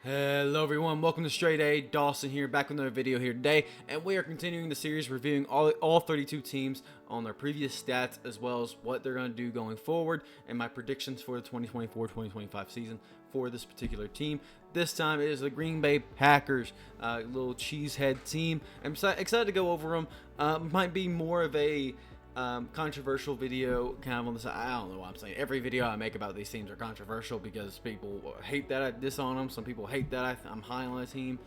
Hello everyone, welcome to StraightA. Dawson here, back with another video here today, and we are continuing the series reviewing all 32 teams on their previous stats, as well as what they're going to do going forward, and my predictions for the 2024-2025 season for this particular team. This time it is the Green Bay Packers, little cheesehead team. I'm excited to go over them. Might be more of a controversial video kind of on the side. I don't know what I'm saying. Every video I make about these teams are controversial because people hate that I diss on them. Some people hate that I'm high on a team.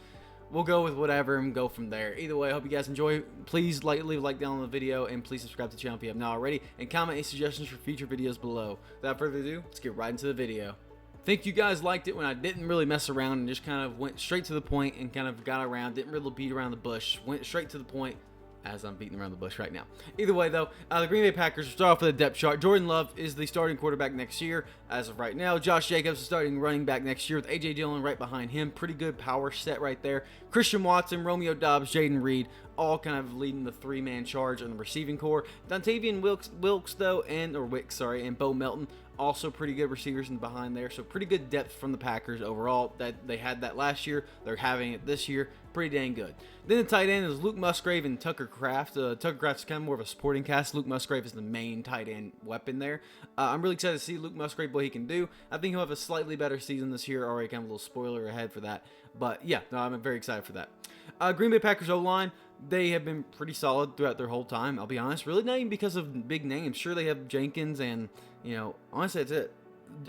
We'll go with whatever and go from there. Either way, I hope you guys enjoy. Please leave a like down on the video, and please subscribe to the channel if you have not already, and comment any suggestions for future videos below. Without further ado, let's get right into the video. I think you guys liked it when I didn't really mess around and just kind of went straight to the point and kind of got around, didn't really beat around the bush, went straight to the point, as I'm beating around the bush right now. Either way, though, the Green Bay Packers will start off with a depth chart. Jordan Love is the starting quarterback next year, as of right now. Josh Jacobs is starting running back next year with A.J. Dillon right behind him. Pretty good power set right there. Christian Watson, Romeo Doubs, Jaden Reed, all kind of leading the three-man charge in the receiving core. Dontavian Wicks, and Bo Melton, also pretty good receivers in behind there. So pretty good depth from the Packers overall. That they had that last year. They're having it this year. Pretty dang good. Then the tight end is Luke Musgrave and Tucker Kraft. Tucker Kraft's kind of more of a supporting cast. Luke Musgrave is the main tight end weapon there. I'm really excited to see Luke Musgrave, what he can do. I think he'll have a slightly better season this year. Already kind of a little spoiler ahead for that. But yeah, no, I'm very excited for that. Green Bay Packers O-line, they have been pretty solid throughout their whole time. I'll be honest, really not even because of big names. Sure, they have Jenkins, and honestly, that's it.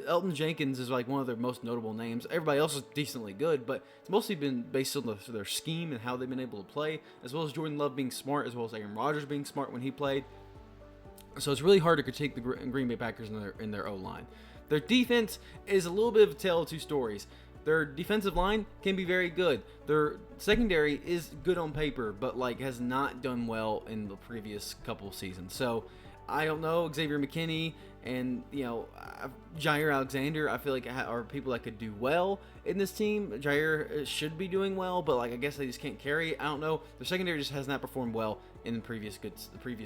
Elton Jenkins is like one of their most notable names. Everybody else is decently good, but it's mostly been based on their scheme and how they've been able to play, as well as Jordan Love being smart, as well as Aaron Rodgers being smart when he played. So it's really hard to critique the Green Bay Packers in their O-line. Their defense is a little bit of a tale of two stories. Their defensive line can be very good. Their secondary is good on paper, but has not done well in the previous couple of seasons. So I don't know. Xavier McKinney and Jair Alexander, I feel like are people that could do well in this team. Jair should be doing well, but I guess they just can't carry it. I don't know. The secondary just has not performed well in the previous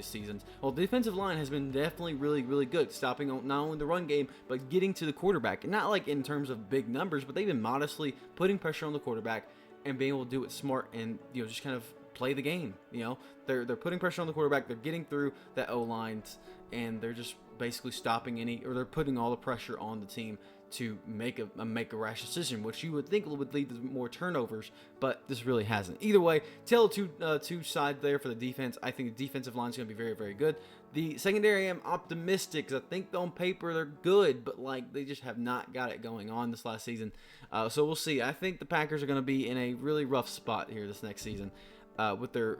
seasons. Well, the defensive line has been definitely really good, stopping not only the run game but getting to the quarterback. And not in terms of big numbers, but they've been modestly putting pressure on the quarterback and being able to do it smart and just kind of play the game. They're putting pressure on the quarterback. They're getting through that O-lines, and they're just basically stopping they're putting all the pressure on the team to make a rash decision, which you would think would lead to more turnovers, but this really hasn't. Either way, tell two sides there for the defense. I think the defensive line is going to be very good. The secondary, I'm optimistic because I think on paper they're good, but they just have not got it going on this last season. So we'll see. I think the Packers are going to be in a really rough spot here this next season. With their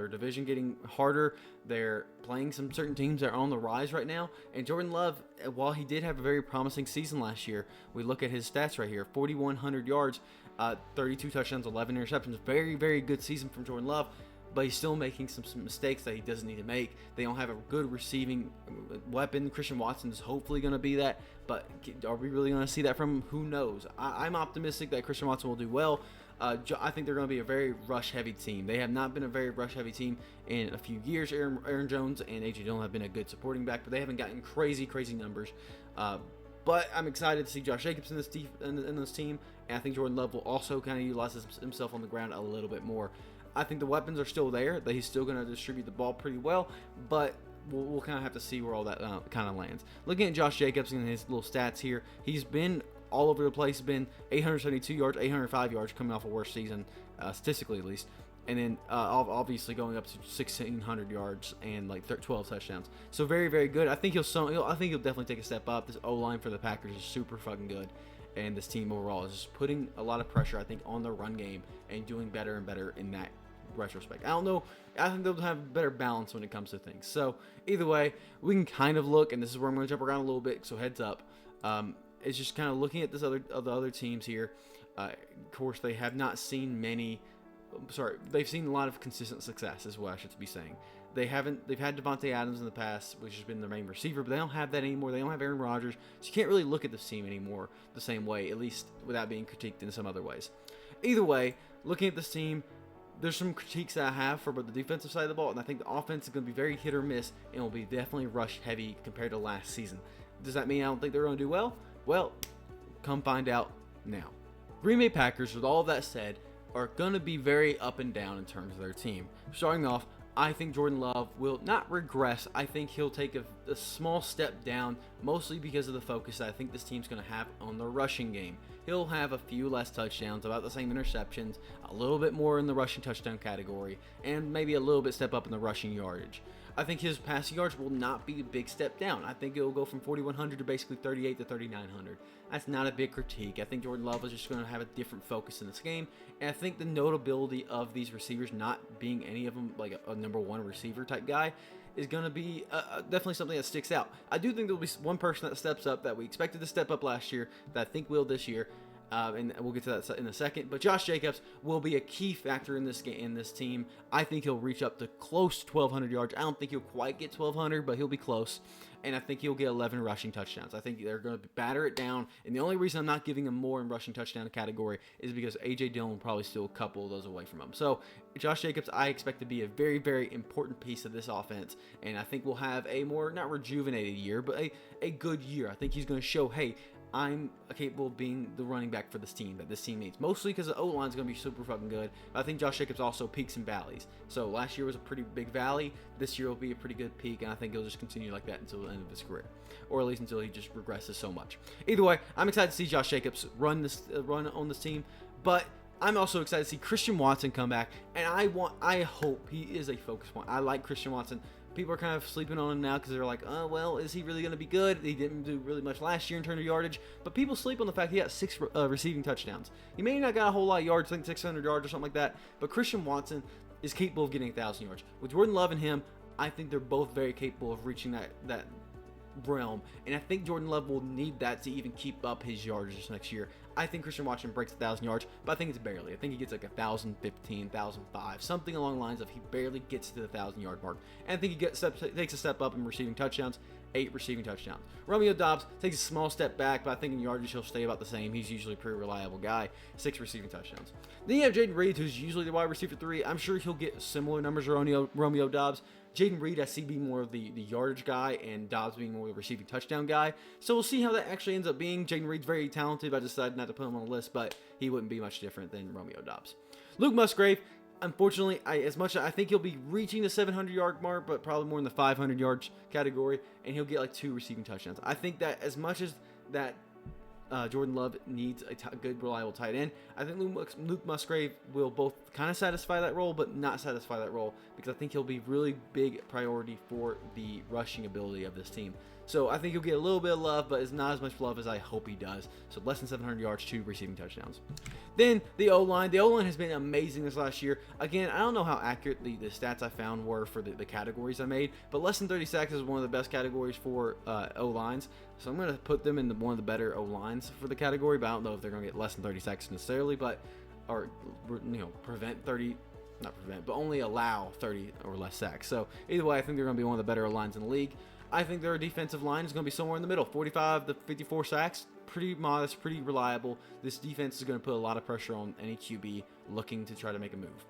division getting harder. They're playing some certain teams that are on the rise right now. And Jordan Love, while he did have a very promising season last year, we look at his stats right here: 4,100 yards, 32 touchdowns, 11 interceptions. Very good season from Jordan Love. But he's still making some mistakes that he doesn't need to make. They don't have a good receiving weapon. Christian Watson is hopefully going to be that. But are we really going to see that from him? Who knows? I'm optimistic that Christian Watson will do well. I think they're going to be a very rush-heavy team. They have not been a very rush-heavy team in a few years. Aaron Jones and A.J. Dillon have been a good supporting back, but they haven't gotten crazy numbers. But I'm excited to see Josh Jacobs in this team, and I think Jordan Love will also kind of utilize himself on the ground a little bit more. I think the weapons are still there, that he's still going to distribute the ball pretty well, but we'll kind of have to see where all that kind of lands. Looking at Josh Jacobs and his little stats here, he's been all over the place. Been 872 yards, 805 yards coming off a worse season, statistically at least. And then obviously going up to 1,600 yards and 12 touchdowns. So very good. I think he'll definitely take a step up. This O-line for the Packers is super fucking good. And this team overall is just putting a lot of pressure, I think, on the run game and doing better and better in that retrospect. I don't know. I think they'll have better balance when it comes to things. So either way, we can kind of look, and this is where I'm going to jump around a little bit. So heads up. It's just kind of looking at the other teams here. Of course, they have not seen they've seen a lot of consistent success, is what I should be saying. They've had Devontae Adams in the past, which has been their main receiver, but they don't have that anymore. They don't have Aaron Rodgers, so you can't really look at this team anymore the same way, at least without being critiqued in some other ways. Either way, looking at this team, there's some critiques that I have for both the defensive side of the ball, and I think the offense is going to be very hit or miss, and will be definitely rush heavy compared to last season. Does that mean I don't think they're going to do well? Well, come find out now. Green Bay Packers, with all that said, are going to be very up and down in terms of their team. Starting off, I think Jordan Love will not regress. I think he'll take a small step down, mostly because of the focus that I think this team's going to have on the rushing game. He'll have a few less touchdowns, about the same interceptions, a little bit more in the rushing touchdown category, and maybe a little bit step up in the rushing yardage. I think his passing yards will not be a big step down. I think it will go from 4,100 to basically 38 to 3,900. That's not a big critique. I think Jordan Love is just going to have a different focus in this game. And I think the notability of these receivers not being any of them like a number one receiver type guy is going to be definitely something that sticks out. I do think there will be one person that steps up that we expected to step up last year that I think will this year. And we'll get to that in a second. But Josh Jacobs will be a key factor in this game, in this team. I think he'll reach up to close to 1,200 yards. I don't think he'll quite get 1,200, but he'll be close. And I think he'll get 11 rushing touchdowns. I think they're going to batter it down. And the only reason I'm not giving him more in rushing touchdown category is because A.J. Dillon will probably steal a couple of those away from him. So Josh Jacobs, I expect to be a very, very important piece of this offense. And I think we'll have a more, not rejuvenated year, but a good year. I think he's going to show, hey, I'm capable of being the running back for this team that this team needs. Mostly because the O-line is going to be super fucking good. But I think Josh Jacobs also peaks and valleys. So last year was a pretty big valley. This year will be a pretty good peak. And I think he'll just continue like that until the end of his career. Or at least until he just regresses so much. Either way, I'm excited to see Josh Jacobs run on this team. But I'm also excited to see Christian Watson come back. And I hope he is a focus point. I like Christian Watson. People are kind of sleeping on him now because they're like, oh, well, is he really going to be good? He didn't do really much last year in terms of yardage. But people sleep on the fact he got 6 receiving touchdowns. He may not got a whole lot of yards, I think 600 yards or something like that. But Christian Watson is capable of getting 1,000 yards. With Jordan Love and him, I think they're both very capable of reaching that realm. And I think Jordan Love will need that to even keep up his yardage next year. I think Christian Watson breaks 1,000 yards, but I think it's barely. I think he gets like 1,015, 1,005, something along the lines of he barely gets to the 1,000-yard mark. And I think he takes a step up in receiving touchdowns, 8 receiving touchdowns. Romeo Doubs takes a small step back, but I think in yardage he'll stay about the same. He's usually a pretty reliable guy, 6 receiving touchdowns. Then you have Jaden Reed, who's usually the wide receiver 3. I'm sure he'll get similar numbers to Romeo Doubs. Jaden Reed, I see being more of the yardage guy, and Dobbs being more of the receiving touchdown guy. So we'll see how that actually ends up being. Jaden Reed's very talented, but I decided not to put him on the list, but he wouldn't be much different than Romeo Doubs. Luke Musgrave, unfortunately, I think he'll be reaching the 700-yard mark, but probably more in the 500 yards category, and he'll get like 2 receiving touchdowns. I think that as much as that Jordan Love needs a good, reliable tight end, I think Luke Musgrave will both kind of satisfy that role, but not satisfy that role, because I think he'll be really big priority for the rushing ability of this team. So I think he'll get a little bit of love, but it's not as much love as I hope he does. So less than 700 yards, 2 receiving touchdowns. Then the O-line. The O-line has been amazing this last year. Again, I don't know how accurate the stats I found were for the categories I made, but less than 30 sacks is one of the best categories for O-lines. So I'm going to put them in one of the better O-lines for the category, but I don't know if they're going to get less than 30 sacks necessarily, or but only allow 30 or less sacks. So either way, I think they're going to be one of the better O-lines in the league. I think their defensive line is going to be somewhere in the middle, 45 to 54 sacks. Pretty modest, pretty reliable. This defense is going to put a lot of pressure on any QB looking to try to make a move.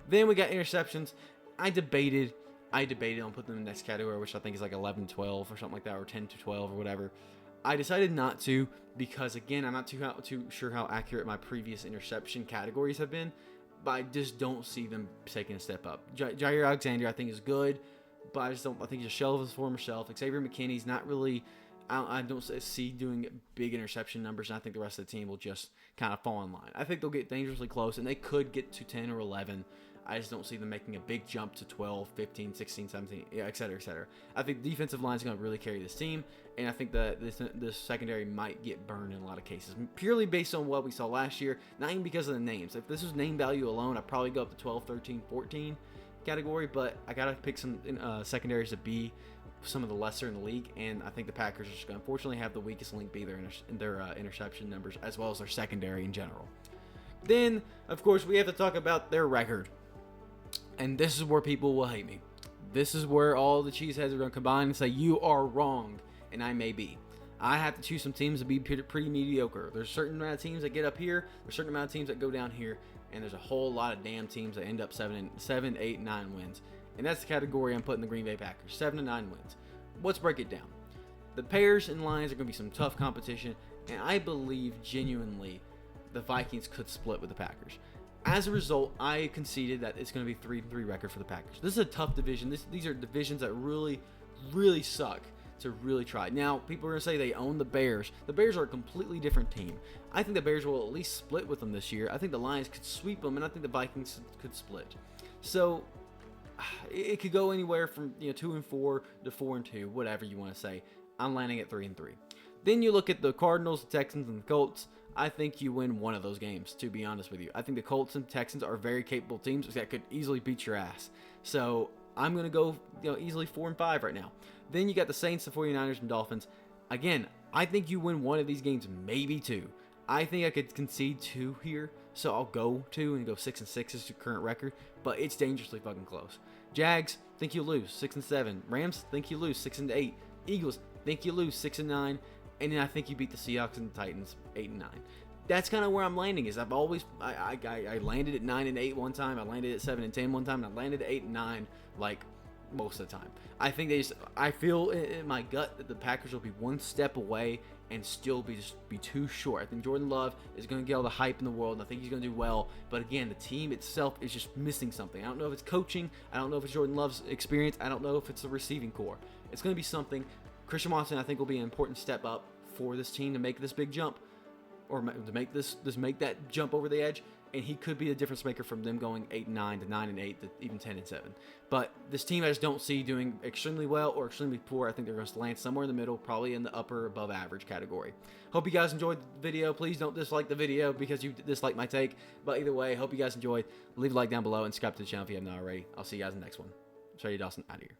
Then we got interceptions. I debated on putting them in the next category, which I think is like 11 to 12 or something like that, or 10 to 12 or whatever. I decided not to because, again, I'm not too sure how accurate my previous interception categories have been, but I just don't see them taking a step up. Jair Alexander, I think, is good, but I think he's a shell of his former self. Xavier McKinney's not really, I don't see doing big interception numbers, and I think the rest of the team will just kind of fall in line. I think they'll get dangerously close, and they could get to 10 or 11. I just don't see them making a big jump to 12, 15, 16, 17, et cetera, et cetera. I think the defensive line is going to really carry this team, and I think that this secondary might get burned in a lot of cases, purely based on what we saw last year, not even because of the names. If this was name value alone, I'd probably go up to 12, 13, 14 category, but I got to pick some secondaries to be some of the lesser in the league, and I think the Packers are just going to unfortunately have the weakest link be their interception numbers, as well as their secondary in general. Then, of course, we have to talk about their record. And this is where people will hate me. This is where all the cheeseheads are going to combine and say, you are wrong, and I may be. I have to choose some teams to be pretty mediocre. There's a certain amount of teams that get up here, there's a certain amount of teams that go down here, and there's a whole lot of damn teams that end up 7, 8, 9 wins. And that's the category I'm putting the Green Bay Packers, 7 to 9 wins. Let's break it down. The Bears and Lions are going to be some tough competition, and I believe genuinely the Vikings could split with the Packers. As a result, I conceded that it's going to be 3-3 record for the Packers. This is a tough division. These are divisions that really, really suck to really try. Now, people are going to say they own the Bears. The Bears are a completely different team. I think the Bears will at least split with them this year. I think the Lions could sweep them, and I think the Vikings could split. So it could go anywhere from 2-4 to 4-2, whatever you want to say. I'm landing at 3-3. Then you look at the Cardinals, the Texans, and the Colts. I think you win one of those games, to be honest with you. I think the Colts and Texans are very capable teams that could easily beat your ass. So I'm going to go easily 4-5 right now. Then you got the Saints, the 49ers, and Dolphins. Again, I think you win one of these games, maybe two. I think I could concede 2 here, so I'll go 2 and go 6-6 is the current record, but it's dangerously fucking close. Jags, think you lose 6-7. Rams, think you lose 6-8. Eagles, think you lose 6-9. And then I think you beat the Seahawks and the Titans 8-9. That's kind of where I'm landing. Is I've always I landed at 9-8 one time. I landed at 7-10 one time. And I landed at 8-9 like most of the time. I think I feel in my gut that the Packers will be one step away and still be too short. I think Jordan Love is going to get all the hype in the world, and I think he's going to do well. But again, the team itself is just missing something. I don't know if it's coaching. I don't know if it's Jordan Love's experience. I don't know if it's the receiving core. It's going to be something. Christian Watson, I think, will be an important step up for this team to make this big jump, or to make make that jump over the edge, and he could be the difference maker from them going 8-9 to 9-8 to even 10-7. But this team I just don't see doing extremely well or extremely poor. I think they're going to land somewhere in the middle, probably in the upper above average category. Hope you guys enjoyed the video. Please don't dislike the video because you dislike my take. But either way, hope you guys enjoyed. Leave a like down below and subscribe to the channel if you have not already. I'll see you guys in the next one. StraightA Dawson out of here.